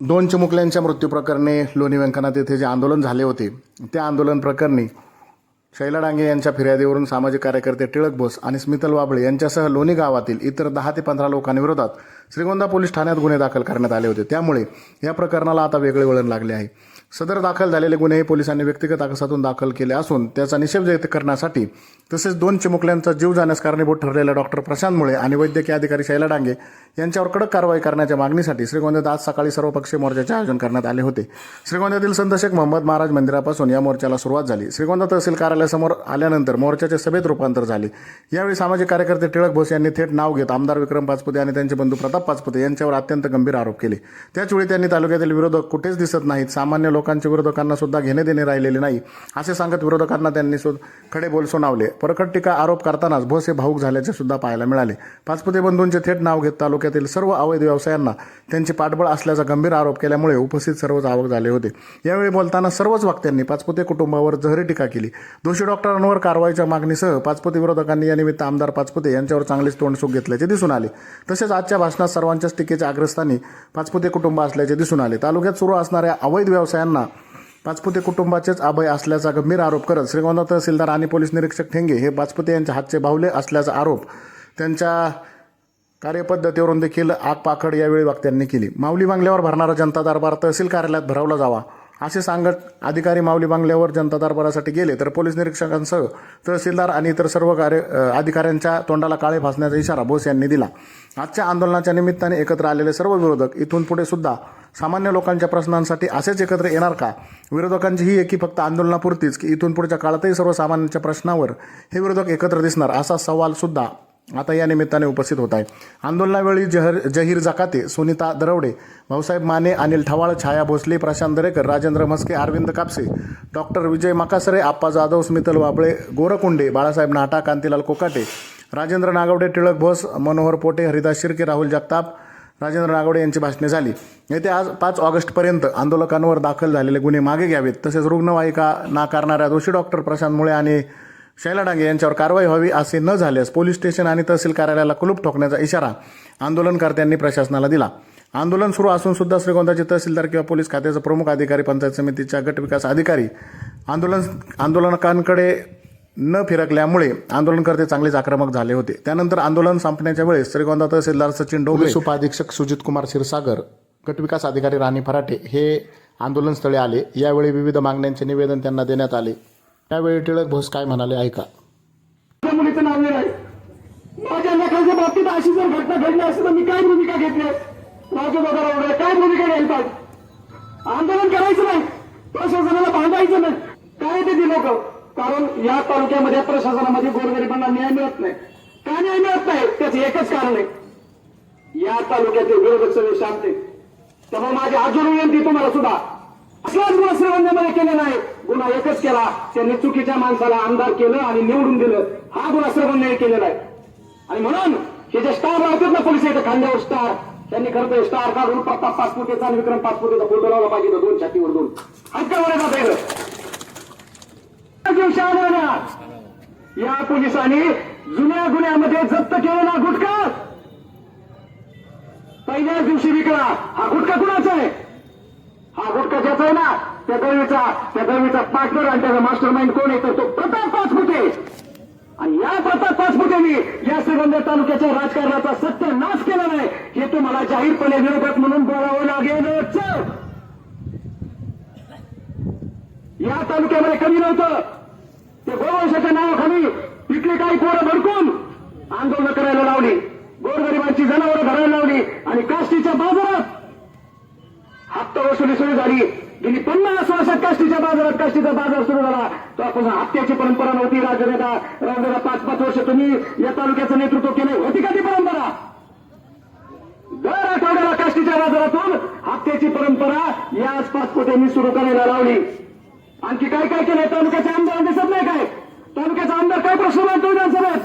दोन चिमुकल्यांच्या मृत्यू प्रकरणी लोणी व्यंकनाथ येथे जे आंदोलन झाले होते त्या आंदोलन प्रकरणी शैला डांगे यांच्या फिर्यादीवरून सामाजिक कार्यकर्ते टिळक बोस आणि स्मितल वाबळे यांच्यासह लोणी गावातील इतर 10 ते 15 लोकांविरोधात श्रीगोंदा पोलीस ठाण्यात गुन्हे दाखल करण्यात आले होते। त्यामुळे या प्रकरणाला आता वेगळे वळण लागले आहे। सदर दाखल झालेले गुन्हे पोलिसांनी व्यक्तिगत आकसातून दाखल केले असून त्याचा निषेध व्यक्त करण्यासाठी तसेच दोन चिमुकल्यांचा जीव जाण्यास कारणीभूत ठरलेल्या डॉक्टर प्रशांत मुळे आणि वैद्यकीय अधिकारी शैला डांगे यांच्यावर कडक कारवाई करण्याच्या मागणीसाठी श्रीगोंद्यात आज सकाळी सर्वपक्षीय मोर्चाचे आयोजन करण्यात आले होते। श्रीगोंद्यातील संत शेख मोहम्मद महाराज मंदिरापासून या मोर्चाला सुरुवात झाली। श्रीगोंदा तहसील कार्यालयासमोर आल्यानंतर मोर्चाचे सभेत रूपांतर झाले। यावेळी सामाजिक कार्यकर्ते टिळक बोस यांनी थेट नाव घेत आमदार विक्रम पाचपुते आणि त्यांचे बंधू प्रताप पाचपुते यांच्यावर अत्यंत गंभीर आरोप केले। त्याचवेळी त्यांनी तालुक्यातील विरोधक कुठेच दिसत नाहीत, सामान्य लोकांच्या विरोधकांना सुद्धा घेणे देणे राहिलेले नाही असे सांगत विरोधकांना त्यांनी खडे बोल सुनावले। परखड टीका आरोप करतानाच बोस हे भाऊक झाल्याचे सुद्धा पाहायला मिळाले। पाचपुते बंधूंचे थेट नाव घेत तालुक्यातील सर्व अवैध व्यवसायांना त्यांचे पाठबळ असल्याचा गंभीर आरोप केल्यामुळे उपस्थित सर्वच आवक झाले होते। यावेळी बोलताना सर्वच वक्त्यांनी पाचपुते कुटुंबावर जहरी टीका केली। दोषी डॉक्टरांवर कारवाईच्या मागणीसह पाचपुते विरोधकांनी यानिमित्त आमदार पाचपुते यांच्यावर चांगलेच तोंडसुख घेतल्याचे दिसून आले। तसेच आजच्या भाषणात सर्वांच्याच टीकेच्या अग्रस्थानी पाचपुते कुटुंब असल्याचे दिसून आले। तालुक्यात सुरू असणाऱ्या अवैध व्यवसायांना पाचपुते कुटुंबाचेच अभय असल्याचा गंभीर आरोप करत श्रीगोंदा तहसीलदार आणि पोलीस निरीक्षक ठेंगे हे पाचपुते यांच्या हातचे बाहुले असल्याचा आरोप त्यांच्या कार्यपद्धतीवरून देखील आगपाखड यावेळी वक्त्यांनी केली। माऊली बंगल्यावर भरणारा जनता दरबार तहसील कार्यालयात भरवला जावा असे सांगत अधिकारी माऊली बंगल्यावर जनता दरबारासाठी गेले तर पोलीस निरीक्षकांसह तहसीलदार आणि इतर सर्व अधिकाऱ्यांच्या तोंडाला काळे फासण्याचा इशारा बोस यांनी दिला। आजच्या आंदोलनाच्या निमित्ताने एकत्र आलेले सर्व विरोधक इथून पुढे सुद्धा सामान्य लोकांच्या प्रश्नांसाठी असेच एकत्र येणार का? विरोधकांची ही एकी फक्त आंदोलनापुरतीच की इथून पुढच्या काळातही सर्वसामान्यांच्या प्रश्नावर हे विरोधक एकत्र दिसणार असा सवाल सुद्धा आता या निमित्ताने उपस्थित होत आहे। आंदोलनावेळी जहीर जकाते, सुनीता दरवडे, भाऊसाहेब माने, अनिल ठवाळ, छाया भोसले, प्रशांत दरेकर, राजेंद्र म्हस्के, अरविंद कापसे, डॉक्टर विजय मकासरे, आप्पा जाधव, स्मितल वाबळे, गोरकुंडे, बाळासाहेब नाटा, कांतीलाल कोकाटे, राजेंद्र नागवडे, टिळक बोस, मनोहर पोटे, हरिदास शिर्के, राहुल जगताप, राजेंद्र नागवडे यांची भाषणे झाली। येत्या आज 5 ऑगस्टपर्यंत आंदोलकांवर दाखल झालेले गुन्हे मागे घ्यावेत तसेच रुग्णवाहिका नाकारणाऱ्या दोषी डॉक्टर प्रशांत मुळे आणि शैला डांगे यांच्यावर कारवाई व्हावी असे न झाल्यास पोलीस स्टेशन आणि तहसील कार्यालयाला कुलूप ठोकण्याचा इशारा आंदोलनकर्त्यांनी प्रशासनाला दिला। आंदोलन सुरू असून सुद्धा श्रीगोंदाचे तहसीलदार किंवा पोलीस खात्याचा प्रमुख अधिकारी, पंचायत समितीच्या गट विकास अधिकारी आंदोलकांकडे न फिरकल्यामुळे आंदोलनकर्ते चांगलेच आक्रमक झाले होते। त्यानंतर आंदोलन संपण्याच्या वेळेस श्रीगोंदा तहसीलदार सचिन डोबळे, उपाधीक्षक सुजित कुमार क्षीरसागर, गट विकास अधिकारी राणी फराटे हे आंदोलनस्थळी आले। यावेळी विविध मागण्यांचे निवेदन त्यांना देण्यात आले। त्यावेळी टिळक बोस काय म्हणाले ऐका। मुलीचं नाव नाही, माझ्या लेखाच्या बाबतीत अशी जर घटना घडली असेल तर मी काय भूमिका घेतली, माझ्या बघायला काय भूमिका घ्यायला पाहिजे? आंदोलन करायचं नाही, प्रशासनाला भांडायचं नाही, काय ते लोक? कारण या तालुक्यामध्ये प्रशासनामध्ये गोरगरिबांना न्याय मिळत नाही। का न्याय मिळत नाही त्याचं एकच कारण आहे, या तालुक्यातील विरोधक सगळे शांत आहेत। त्यामुळे माझी अजून विनंती तुम्हाला सुद्धा असलाच गुन्हा श्रीगोंद्यामध्ये केला नाही, गुन्हा एकच केला, त्यांनी चुकीच्या माणसाला आमदार केलं आणि निवडून दिलं, हा गुन्हा श्रीगोंद्याने केलेला आहे। आणि म्हणून हे जे स्टार लावतात ना पोलिस इथं खांद्यावर स्टार, त्यांनी खरं स्टार काढून प्रताप पाचपुतेचा आणि विक्रम पाचपुतेचा फोटो लावला पाहिजे, 2 छातीवर 2 हक्कावर जात या पोलिसांनी जुन्या गुन्ह्यामध्ये जप्त केलेला गुटखा पहिल्याच दिवशी विकला। हा गुटखा कुणाचा आहे? हा गुटखा ज्याचा आहे ना त्या दळवीचा पार्टनर आणि त्याचा मास्टर माइंड कोण आहे तर तो प्रताप पाचपुते। आणि या प्रताप पाचपुतेंनी या श्रीगोंदा तालुक्याच्या राजकारणाचा सत्यानाश केला नाही, हे तुम्हाला जाहीरपणे विरोधक म्हणून बोलावं लागेल। या तालुक्यामध्ये कमी नव्हतं, ते गोवंशाच्या नावाखाली तिथली काही पोरं भडकून आंदोलन करायला लावली, गोरगरिबांची जनावरं धरायला लावली आणि काष्टीच्या बाजारात हप्ता वसुली सुरू झाली। गेली 50 वर्षात काष्टीच्या बाजार सुरू झाला, तेव्हापासून हप्त्याची परंपरा नव्हती। राजनेता 5-5 वर्ष तुम्ही या तालुक्याचं नेतृत्व केलं, होती का ती परंपरा? दर आठवड्याला काष्टीच्या बाजारातून हप्त्याची परंपरा याच पाचपुतेंनी सुरू करायला लावली। आणखी काय काय केलंय? तालुक्याचे आमदार दिसत नाही काय? तालुक्याचा आमदार काय प्रश्न मांडतो विधानसभेत?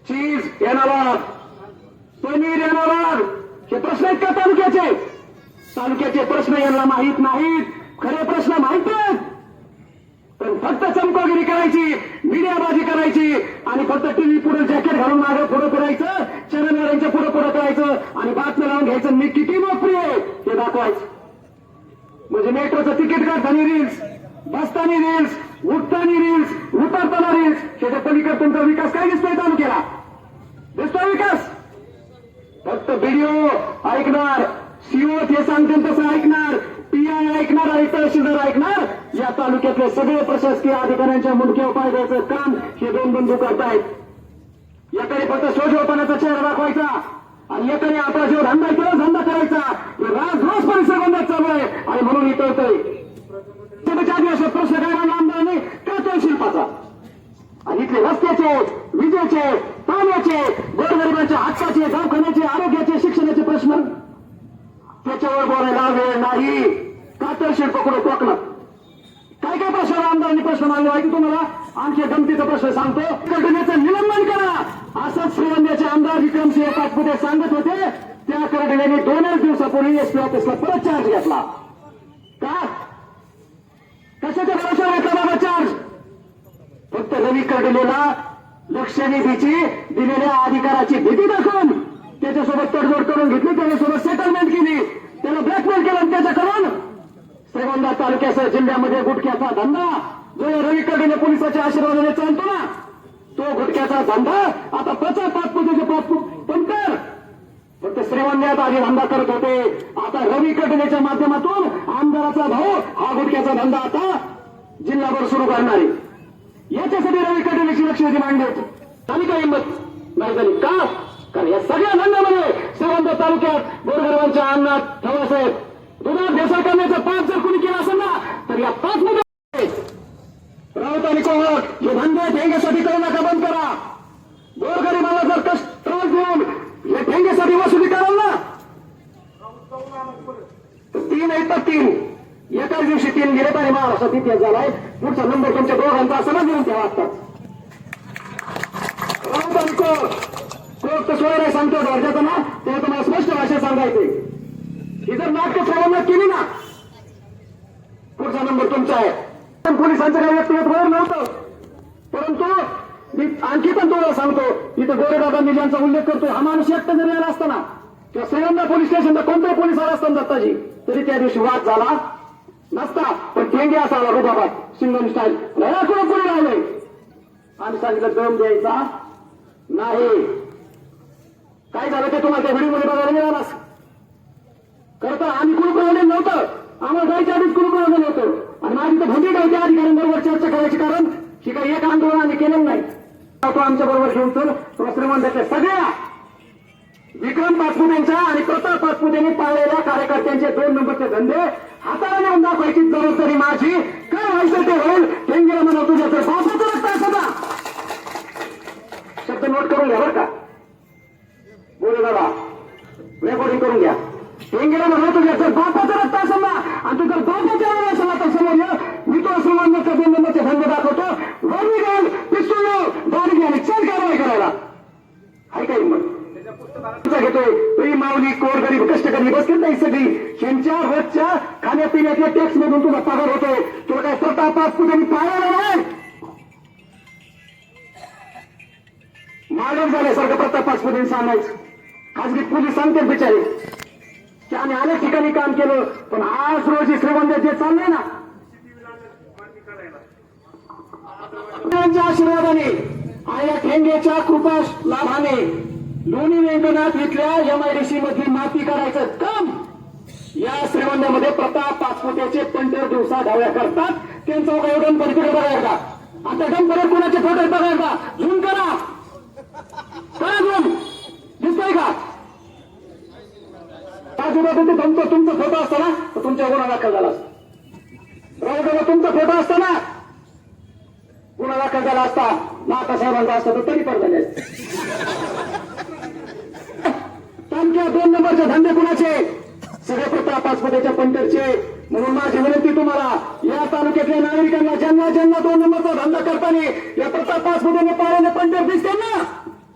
चीज येणार, पनीर येणार, हे प्रश्न आहेत का तालुक्याचे? तालुक्याचे प्रश्न यांना माहीत नाहीत, खरे प्रश्न माहीत आहेत। पण फक्त चमकोगिरी करायची, मीडियाबाजी करायची आणि फक्त टीव्ही पुढे जॅकेट घालून मागे पुढे फिरायचं, चॅनलवाल्यांच्या पुढे पुढे करायचं आणि बातम्या लावून घ्यायचं मी किती लोकप्रिय आहे हे दाखवायचं. म्हणजे मेट्रोचं तिकीट काढताना रील्स, बसताना रील्स, उठताना रील्स, उतरताना रील्स. त्याच्या पलीकडे तुमचा विकास काय दिसतोय तालुक्याला? दिसतोय विकास? फक्त व्हिडिओ ऐकणार, सीओ ते सांगतील तसं ऐकणार, पीआय ऐकणार आणि तहसीलदार ऐकणार. या तालुक्यातले सगळे प्रशासकीय अधिकाऱ्यांच्या मुंडक्यावर पाय द्यायचं काम हे दोन बंधू करतायत. याकडे फक्त सोजवपणाचा चेहरा दाखवायचा आणि याकडे आपला जो धंदा आहे तो धंदा करायचा. राज रोज परिसर बंद चालू आहे आणि म्हणून इथं होतोय. 4 दिवस प्रश्न काय मांडला आमदारांनी का तो शिल्पाचा आणि इथले रस्त्याचे, विजेचे, पाण्याचे, गोरगरिबांच्या हक्काचे, दवाखान्याचे, आरोग्याचे, शिक्षणाचे प्रश्न त्याच्यावर बोलायला वेळ नाही. कातर शिल्प कुठं कोकणात काय काय प्रश्न आमदारांनी प्रश्न मांडले माहिती तुम्हाला? आणखी गमतीचा प्रश्न सांगतो. कर्डिलेचं निलंबन करा असंच श्रीगोंद्याचे आमदार विक्रमसिंह पाचपुते सांगत होते. त्या कर्डिलेने 2 दिवसापूर्वी एसपी ऑफिसला परत चार्ज घेतला. का? कशाच्या भरोशावर घेतला बाबा चार्ज? फक्त रवी कर्डिलेला लक्षनिधीची दिलेल्या अधिकाराची भीती दाखवून त्याच्यासोबत तडजोड करून घेतली, त्याच्यासोबत सेटलमेंट केली, त्याला ब्लॅकमेल केलं. त्याच्याकडून श्रीगोंदा तालुक्यासह जिल्ह्यामध्ये गुटख्याचा धंदा जो रवी कर्डिले पोलिसाच्या आशीर्वादाने चालतो ना, तो गुटख्याचा धंदा आता प्रचार पाचपुतेचे पंतर फक्त श्रीगोंद्यात आधी धंदा करत होते. आता रवी कर्डिलेच्या माध्यमातून आमदाराचा भाऊ हा गुटख्याचा धंदा आता जिल्हाभर सुरू करणार आहे. याच्यासाठी रवी कर्डिलेची लक्षवेधी मांडली होती. झाली का हिंमत? नाही झाली. का? कारण या सगळ्या धंद्यामध्ये श्रीगोंदा तालुक्यात गोरगरिबांच्या अन्नात ठेवासाहेब दुधात भेसळ करण्याचा पाप जर कुणी केला असेल ना तर या 5 मध्ये राऊत आणि कोहळ हे धंदे ठेंगेसाठी करू नका, बंद करा. गोरगरिबांना जर कष्ट त्रास देऊन हे ठेंगेसाठी वसुली कराल ना तर 3 आहेत तर 3 एकाच दिवशी 3 गेले आणि महाराष्ट्रात इतिहास झालाय. पुढचा नंबर तुमच्या दोघांचा असं घेऊन ठेवा. आता राऊत आणि कोहळ कोर्ट सोयरे सांगतो दर्जाचं ना तेव्हा तुम्हाला स्पष्ट भाषेत सांगायचे. ही जर नाटक सर्वांना केली ना पुढचा नंबर तुमचा आहे. पोलिसांचं काही व्यक्तिगत वर नव्हतं, परंतु मी आणखी पण तुम्हाला सांगतो इथं गोरेदादा ज्यांचा उल्लेख करतो हा माणूस एकटा जरी आला असताना किंवा श्रीगोंदा पोलीस स्टेशनला कोणत्याही पोलीस आला असताना दत्ताजी तरी त्या दिवशी वाद झाला नसता. पण ठेंगे असा आला रुबाबात सिंगम स्टाईल कुठं कोणी राहिलंय. आम्ही सांगितलं दम द्यायचा नाही. काय झालं ते तुम्हाला त्या व्हिडिओमध्ये बघायला मिळालाच. करता आम्ही कुणी प्रवलेलं नव्हतं, आम्हाला जायच्या आधीच कुणी प्रवलेलं नव्हतं आणि माझी तर भूमिका होती अधिकाऱ्यांबरोबर चर्चा करायची. कारण ही काही एक आंदोलन आम्ही केलेलं नाही. तो आमच्या बरोबर घेऊन चल श्रीमंताच्या सगळ्या विक्रम पाचपुतेंच्या आणि प्रताप पाचपुतेंनी पाळलेल्या कार्यकर्त्यांचे 2 नंबरचे धंदे हाताला नेऊन दाखवायची जबाबदारी माझी. काय व्हायचं ते होईल. ठेंगेला म्हणा तुझ्या तर बापाचं रक्त असता. शब्द नोट करून घ्या बरं का. बोले दादा रेकॉर्डिंग करून घ्या. ठेंगेला म्हणा तुझ्या जर बापाचं रक्त असेल ना आणि तू जर बापाच्या वेळेला असेल तर समोर ये. मी तो श्रीमंताच्या 2 नंबरचे धंदे दाखवतो. वरवी घाल पिस्तूल दारी घ्या आणि चल कारवाई करायला. हाय काय हिंमत घेतोय. तरी माऊली कोर गरीब कष्टकरी बसतील नाही सगळी यांच्या रोजच्या खाण्यापिण्याच्या टॅक्स मधून तुला पगार होतोय. तुला काय प्रताप पाचपुतेंनी पाळायला नाही. मालक झाल्यासारखं प्रताप पाचपुतेंनी सांगायचं. खाजगी पोलीस सांगते बिचारे की आम्ही अनेक ठिकाणी काम केलं पण आज रोजी श्रीगोंद्यात जे चाललंय ना त्यांच्या आशीर्वादाने आणि या ठेंगेच्या कृपा लाभाने लोणी व्यंकनाथ इथल्या MIDC मधली माती करायचं काम या श्रीगोंद्यामध्ये प्रताप पाचपुतेचे पंटर दिवसा डाव्या करतात. त्यांचं गणपती कुठे बघायचा. आता गणपती कोणाचे फोटो बघायचा. झूम करा झूम दिसतोय का? तुमचा फोटो असताना तर तुमच्या गुन्हा दाखल झाला असता. राऊत तुमचा फोटो असताना गुन्हा दाखल झाला असता. नाका साहेबांचा असता तर तरी पण झाले असते. त्यांच्या 2 नंबरचे धंदे कुणाचे? सगळे प्रताप पाचपुतेच्या पंटरचे. म्हणून माझी विनंती तुम्हाला या तालुक्यातल्या नागरिकांना ज्यांना 2 नंबरचा धंदा करताना या प्रताप पाचपुतेने पाळलेले पंटर दिसते ना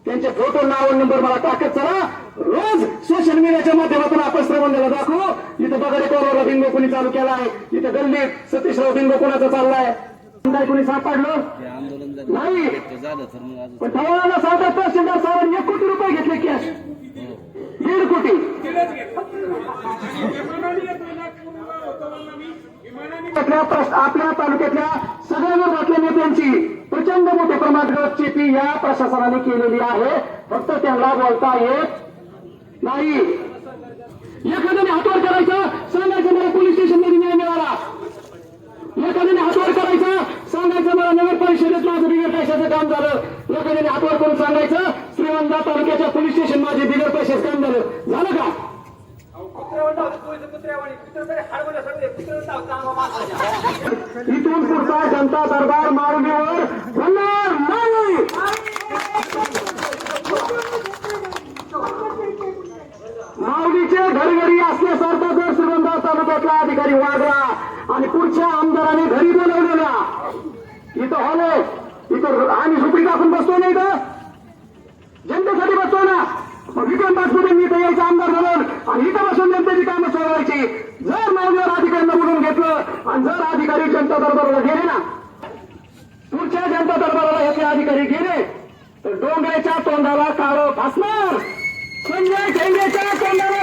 त्यांचे फोटो नाव नंबर मला टाकत चला. रोज सोशल मीडियाच्या माध्यमातून आपण श्रीगोंद्याला दाखवू. इथं बघा कोरोना बिंगो कोणी चालू केलाय. इथं गल्लीत सतीशराव बिंगो कोणाचा चाललाय. काय कोणी सापडलं नाही. पण ठरावाला 7 तहसीलदार साहेबांनी 1 कोटी रुपये घेतले कॅश, 1.5 कोटी. आपल्या तालुक्यातल्या सगळ्या वर्गातल्या नेत्यांची प्रचंड मोठ्या प्रमाणात चेपी या प्रशासनाने केलेली आहे. फक्त त्यांना बोलता येत नाही. एखाद्याने हातवर करायचं, सांगायचं मला पोलीस स्टेशनमध्ये न्याय मिळाला. एखाद्याने हातवर करायचं, सांगायचं मला नगर परिषदेत माझं बिगर पैशाचं काम झालं. एखाद्याने हातवर करून सांगायचं श्रीगोंदा तालुक्याच्या पोलीस स्टेशन माझे बिगर पैशाचं काम झालं. झालं का? इथून पुढचा जनता दरबार मार्गावर होणार नाही. माऊलीचे घरी असल्यासारखा जर श्रीगोंदा तालुक्यातला अधिकारी वागला आणि पुढच्या आमदाराने घरी बोलवलेल्या इथं हॉलो, इथं आम्ही सुपरी टाकून बसतो नाही तर जनतेसाठी बसतो ना. मग विक्रम पाचपुते मी इथं यायचं आमदार म्हणून आणि इथं बसून जनतेची कामं सोडवायची. जर माऊलीवर अधिकाऱ्यांना बोलून घेतलं आणि जर अधिकारी जनता दरबाराला गेले ना, पुढच्या जनता दरबाराला हे अधिकारी गेले तर डोंगराच्या तोंडाला काळं फासणार. संजय ठेंगेच्या तोंडाला